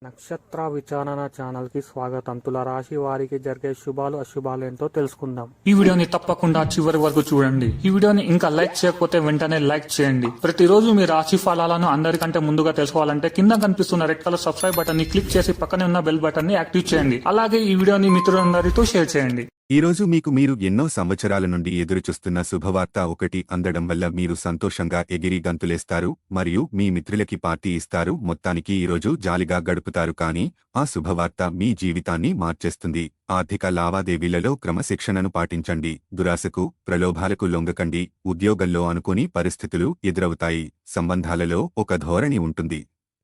నక్షత్ర విచారణ ఛానల్ కి స్వాగతం. తులారాశి వారికి జరిగే శుభాలు అశుభాలు ఏంటో తెలుసుకుందాం. ఈ వీడియోని తప్పకుండా చివరి వరకు చూడండి. ఈ వీడియోని ఇంకా లైక్ చేయకపోతే వెంటనే లైక్ చేయండి. ప్రతిరోజు మీ రాశి ఫలాలను అందరికంటే ముందుగా తెలుసుకోవాలంటే కింద కనిపిస్తున్న రెడ్ కలర్ సబ్స్క్రైబ్ బటన్ ని క్లిక్ చేసి పక్కనే ఉన్న బెల్ బటన్ ని యాక్టివ్ చేయండి. అలాగే ఈ వీడియోని మిత్రులందరితో షేర్ చేయండి. ఈరోజు మీరు ఎన్నో సంవత్సరాల నుండి ఎదురుచూస్తున్న శుభవార్త ఒకటి అందడం వల్ల మీరు సంతోషంగా ఎగిరి గంతులేస్తారు మరియు మీ మిత్రులకి పార్టీ ఇస్తారు. మొత్తానికి ఈరోజు జాలిగా గడుపుతారు. కానీ ఆ శుభవార్త మీ జీవితాన్ని మార్చేస్తుంది. ఆర్థిక లావాదేవీలలో క్రమశిక్షణను పాటించండి. దురాశకు ప్రలోభాలకు లొంగకండి. ఉద్యోగంలో అనుకోని పరిస్థితులు ఎదురవుతాయి. సంబంధాలలో ఒక ధోరణి ఉంటుంది.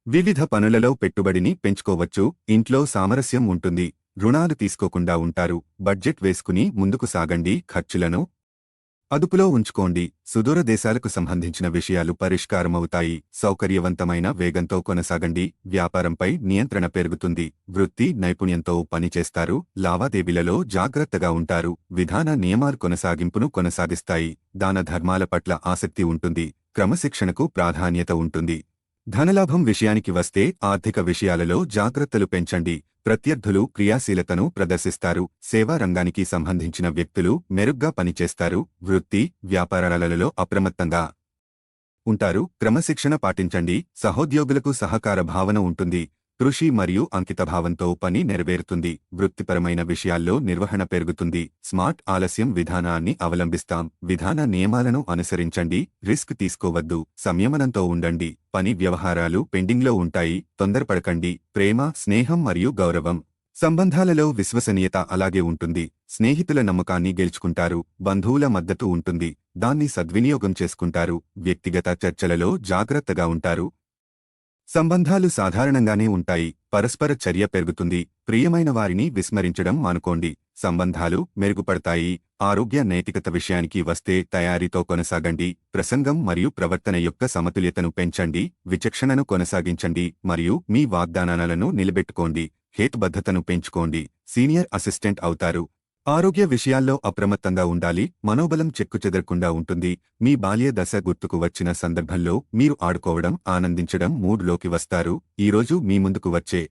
వివిధ పనులలో పెట్టుబడిని పెంచుకోవచ్చు. ఇంట్లో సామరస్యం ఉంటుంది. రుణాలు తీసుకోకుండా ఉంటారు. బడ్జెట్ వేసుకుని ముందుకు సాగండి. ఖర్చులను అదుపులో ఉంచుకోండి. సుదూర దేశాలకు సంబంధించిన విషయాలు పరిష్కారమవుతాయి. సౌకర్యవంతమైన వేగంతో కొనసాగండి. వ్యాపారంపై నియంత్రణ పెరుగుతుంది. వృత్తి నైపుణ్యంతో పనిచేస్తారు. లావాదేవీలలో జాగ్రత్తగా ఉంటారు. విధాన నియమాలు కొనసాగింపును కొనసాగిస్తాయి. దాన ధర్మాల పట్ల ఆసక్తి ఉంటుంది. క్రమశిక్షణకు ప్రాధాన్యత ఉంటుంది. ధనలాభం విషయానికి వస్తే ఆర్థిక విషయాలలో జాగ్రత్తలు పెంచండి. ప్రత్యర్థులు క్రియాశీలతను ప్రదర్శిస్తారు. సేవా రంగానికి సంబంధించిన వ్యక్తులు మెరుగ్గా పనిచేస్తారు. వృత్తి వ్యాపారాలలో అప్రమత్తంగా ఉంటారు. క్రమశిక్షణ పాటించండి. సహోద్యోగులకు సహకార భావన ఉంటుంది. కృషి మరియు అంకితభావంతో పని నెరవేరుతుంది. వృత్తిపరమైన విషయాల్లో నిర్వహణ పెరుగుతుంది. స్మార్ట్ ఆలస్యం విధానాన్ని అవలంబిస్తాం. విధాన నియమాలను అనుసరించండి. రిస్క్ తీసుకోవద్దు. సంయమనంతో ఉండండి. పని వ్యవహారాలు పెండింగ్లో ఉంటాయి. తొందరపడకండి. ప్రేమ స్నేహం మరియు గౌరవం సంబంధాలలో విశ్వసనీయత అలాగే ఉంటుంది. స్నేహితుల నమ్మకాన్ని గెలుచుకుంటారు. బంధువుల మద్దతు ఉంటుంది. దాన్ని సద్వినియోగం చేసుకుంటారు. వ్యక్తిగత చర్చలలో జాగ్రత్తగా ఉంటారు. సంబంధాలు సాధారణంగానే ఉంటాయి. పరస్పర చర్య పెరుగుతుంది. ప్రియమైన వారిని విస్మరించడం మానుకోండి. సంబంధాలు మెరుగుపడతాయి. ఆరోగ్య నైతికత విషయానికి వస్తే తయారీతో కొనసాగండి. ప్రసంగం మరియు ప్రవర్తన యొక్క సమతుల్యతను పెంచండి. విచక్షణను కొనసాగించండి మరియు మీ వాగ్దానాలను నిలబెట్టుకోండి. హేతుబద్ధతను పెంచుకోండి. సీనియర్ అసిస్టెంట్ అవుతారు. ఆరోగ్య విషయాల్లో అప్రమత్తంగా ఉండాలి. మనోబలం చెక్కుచెదరకుండా ఉంటుంది. మీ బాల్య దశ గుర్తుకు వచ్చిన సందర్భంలో మీరు ఆడుకోవడం ఆనందించడం మూడ్లోకి వస్తారు. ఈరోజు మీ ముందుకు వచ్చే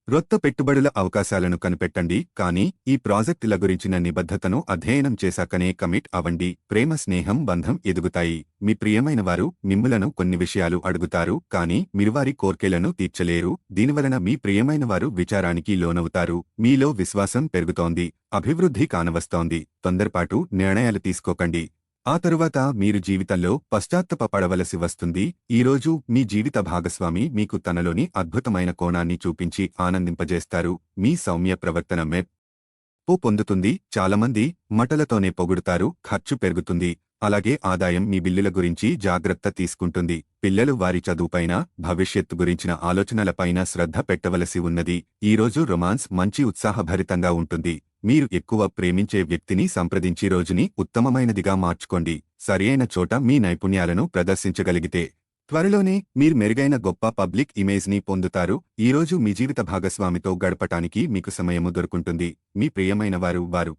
రొత్త పెట్టుబడుల అవకాశాలను కనిపెట్టండి. కానీ ఈ ప్రాజెక్టుల గురించిన నిబద్ధతను అధ్యయనం చేశాకనే కమిట్ అవ్వండి. ప్రేమ స్నేహం బంధం ఎదుగుతాయి. మీ ప్రియమైన వారు మిమ్ములను కొన్ని విషయాలు అడుగుతారు. కానీ మీరు వారి కోర్కెలను తీర్చలేరు. దీనివలన మీ ప్రియమైన వారు విచారానికి లోనవుతారు. మీలో విశ్వాసం పెరుగుతోంది. అభివృద్ధి కానవస్తోంది. తొందరపాటు నిర్ణయాలు తీసుకోకండి. ఆ తరువాత మీరు జీవితంలో పశ్చాత్తాపపడవలసి వస్తుంది. ఈరోజు మీ జీవిత భాగస్వామి మీకు తనలోని అద్భుతమైన కోణాన్ని చూపించి ఆనందింపజేస్తారు. మీ సౌమ్య ప్రవర్తన మెప్పు పొందుతుంది. చాలామంది మటలతోనే పొగుడుతారు. ఖర్చు పెరుగుతుంది. అలాగే ఆదాయం మీ బిల్లుల గురించి జాగ్రత్త తీసుకుంటుంది. పిల్లలు వారి చదువుపైన భవిష్యత్తు గురించిన ఆలోచనలపైన శ్రద్ధ పెట్టవలసి ఉన్నది. ఈరోజు రొమాన్స్ మంచి ఉత్సాహభరితంగా ఉంటుంది. మీరు ఎక్కువ ప్రేమించే వ్యక్తిని సంప్రదించి రోజుని ఉత్తమమైనదిగా మార్చుకోండి. సరియైన చోట మీ నైపుణ్యాలను ప్రదర్శించగలిగితే త్వరలోనే మీరు మెరుగైన గొప్ప పబ్లిక్ ఇమేజ్ని పొందుతారు. ఈరోజు మీ జీవిత భాగస్వామితో గడపటానికి మీకు సమయము దొరుకుంటుంది. మీ ప్రియమైన వారు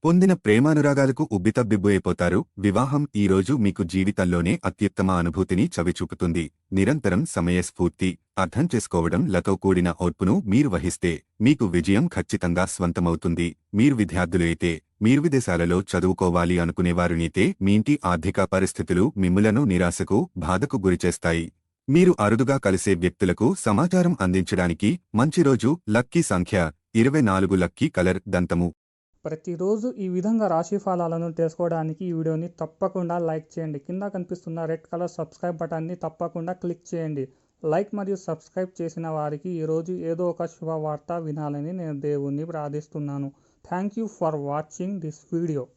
పొందిన ప్రేమానురాగాలకు ఉబ్బితబ్బిబ్బుయిపోతారు. వివాహం ఈరోజు మీకు జీవితంలోనే అత్యుత్తమ అనుభూతిని చవిచూపుతుంది. నిరంతరం సమయస్ఫూర్తి అర్థం చేసుకోవడం లతో కూడిన ఓర్పును మీరు వహిస్తే మీకు విజయం ఖచ్చితంగా స్వంతమవుతుంది. మీరు విద్యార్థులైతే మీరు విదేశాలలో చదువుకోవాలి అనుకునేవారునైతే మీ ఇంటి ఆర్థిక పరిస్థితులు మిమ్ములను నిరాశకు బాధకు గురిచేస్తాయి. మీరు అరుదుగా కలిసే వ్యక్తులకు సమాచారం అందించడానికి మంచి రోజు. లక్కీ సంఖ్య 24. లక్కీ కలర్ దంతము. ప్రతిరోజు ఈ విధంగా రాశి ఫలాలను తెలుసుకోవడానికి ఈ వీడియోని తప్పకుండా లైక్ చేయండి. కింద కనిపిస్తున్న రెడ్ కలర్ సబ్స్క్రైబ్ బటన్ని తప్పకుండా క్లిక్ చేయండి. లైక్ మరియు సబ్స్క్రైబ్ చేసిన వారికి ఈరోజు ఏదో ఒక శుభవార్త వినాలని నేను దేవుణ్ణి ప్రార్థిస్తున్నాను. Thank you for watching this video.